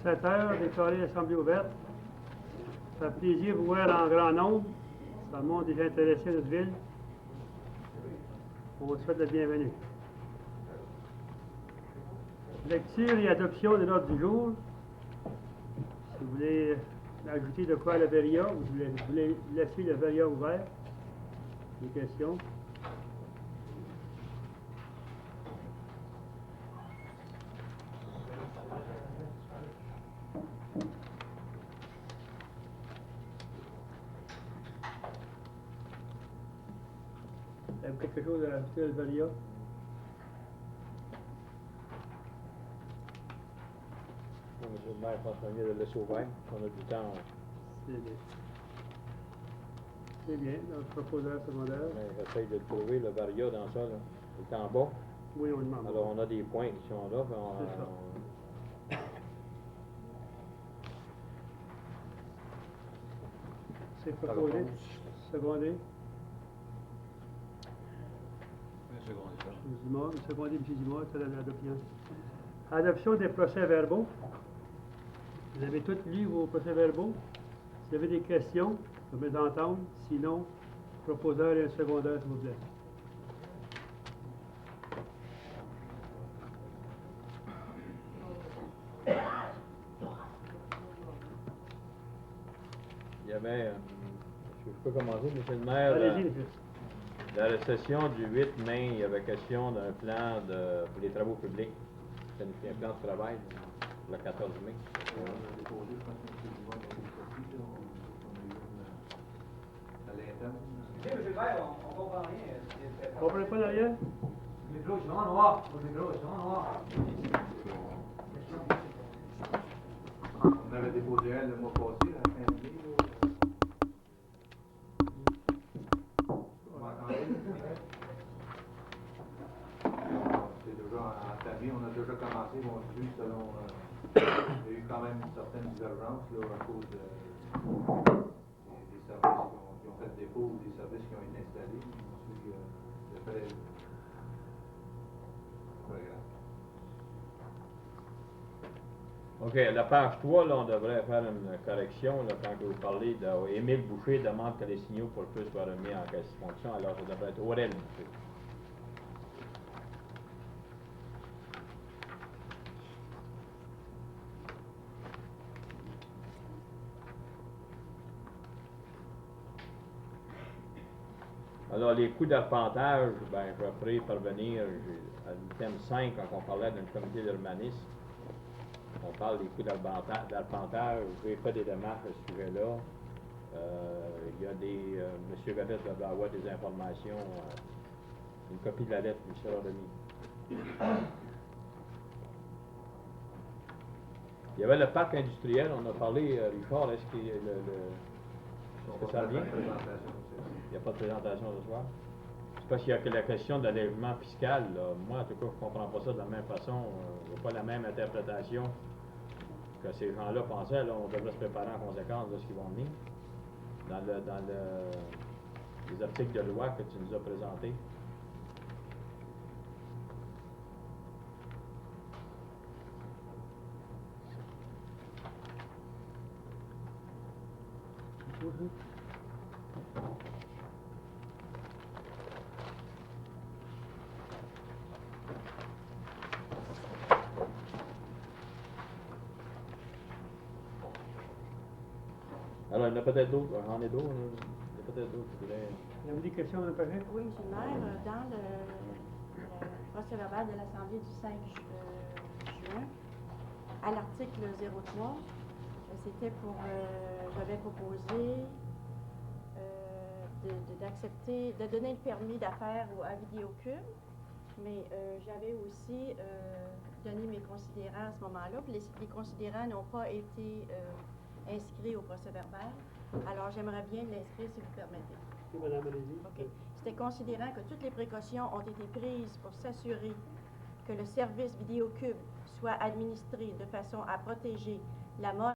7 heures, déclarer l'Assemblée ouverte. Ça fait plaisir de vous voir en grand nombre. Ça montre des intéressés à notre ville. On vous souhaite la bienvenue. Lecture et adoption de l'ordre du jour. Si vous voulez ajouter de quoi à la VERIA, vous voulez laisser la VERIA ouvert. Des questions? Avez-vous quelque chose à ajouter à la VERIA? Monsieur le maire, je pense qu'on vient de le laisser ouvert. On a du temps. C'est bien. C'est bien, dans le proposeur secondaire. On essaye de trouver le varia dans ça. Là. Il est en bas. Oui, on demande. Alors, on a des points qui sont là. C'est proposé. Secondé. Secondé, M. Dumas, c'est l'adoption. Adoption des procès-verbaux. Vous avez tous lu vos procès-verbaux. Si vous avez des questions, vous pouvez entendre. Sinon, proposeur et un secondaire, s'il vous plaît. Il y avait, je peux commencer, monsieur le maire. Allez-y, dans la session du 8 mai, il y avait question d'un plan pour les travaux publics. C'est un plan de travail pour le 14 mai. Monsieur le maire, on comprend rien. Vous comprenez pas derrière? Le micro, ils sont en noir. Le micro, ils sont en noir. On avait déposé un le mois passé, à la fin de l'année. Vous m'entendez? C'est déjà entamé, on a déjà commencé, on suit selon... il y a eu quand même une certaine divergence là, à cause des services qui ont fait défaut ou des services qui ont été installés. On suit le prêt. OK, à la page 3, là, on devrait faire une correction là, quand vous parlez d'Émile Boucher demande que les signaux pour le feu soient remis en fonction, alors ça devrait être Aurel Boucher. Alors, les coûts d'arpentage, ben, je vais après parvenir à l'item 5, quand on parlait d'un comité d'urbanisme. On parle des coûts d'arpentage. J'ai fait des démarches à ce sujet-là. Il y a des... M. Vedette devrait avoir des informations, une copie de la lettre qui sera remise. Il y avait le parc industriel, on a parlé, Richard, est-ce que ça vient? Il n'y a pas de présentation ce soir. C'est parce qu'il y a que la question de l'allègement fiscal. Là. Moi, en tout cas, je ne comprends pas ça de la même façon. Il n'y a pas la même interprétation que ces gens-là pensaient. Là, on devrait se préparer en conséquence de ce qu'ils vont venir. Dans les articles de loi que tu nous as présentés. Alors, il y en a peut-être d'autres, j'en ai d'autres, il y a peut-être d'autres qui voulaient... Vous avez des questions, Mme Paget? Oui, M. le maire, dans le procès-verbal de l'Assemblée du 5 juin, à l'article 03, c'était pour, j'avais proposé d'accepter, de donner le permis d'affaires à Vidéocube, mais j'avais aussi donné mes considérants à ce moment-là, puis les considérants n'ont pas été inscrits au procès-verbal. Alors, j'aimerais bien l'inscrire, si vous permettez. Oui, madame, allez-y. OK. C'était considérant que toutes les précautions ont été prises pour s'assurer que le service Vidéocube soit administré de façon à protéger la mort